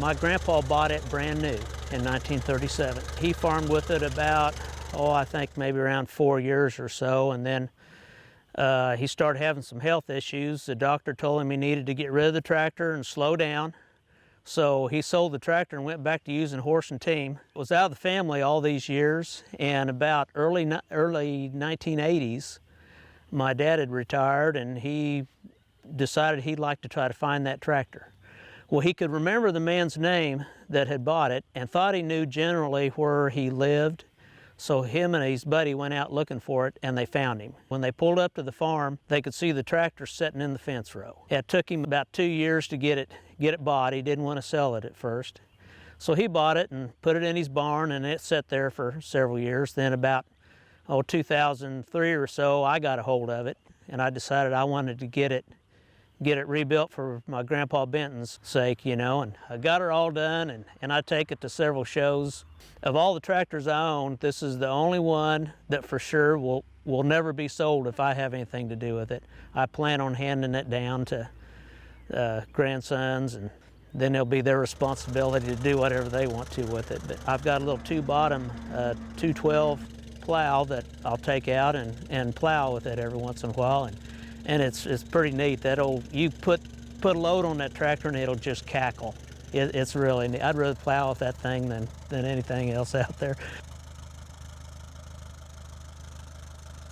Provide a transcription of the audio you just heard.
My grandpa bought it brand new in 1937. He farmed with it about, I think maybe around 4 years or so, and then he started having some health issues. The doctor told him he needed to get rid of the tractor and slow down. So he sold the tractor and went back to using horse and team. Was out of the family all these years, and about early 1980s, my dad had retired and he decided he'd like to try to find that tractor. Well, he could remember the man's name that had bought it and thought he knew generally where he lived. So him and his buddy went out looking for it, and they found him. When they pulled up to the farm, they could see the tractor sitting in the fence row. It took him about 2 years to get it bought. He didn't want to sell it at first. So he bought it and put it in his barn, and it sat there for several years. Then about 2003 or so, I got a hold of it, and I decided I wanted to get it rebuilt for my Grandpa Benton's sake, and I got her all done, and I take it to several shows. Of all the tractors I own, this is the only one that for sure will never be sold if I have anything to do with it. I plan on handing it down to grandsons, and then it'll be their responsibility to do whatever they want to with it. But I've got a little two-bottom 212 plow that I'll take out and plow with it every once in a while, and it's pretty neat. You put a load on that tractor and it'll just cackle. It's really neat. I'd rather plow with that thing than anything else out there.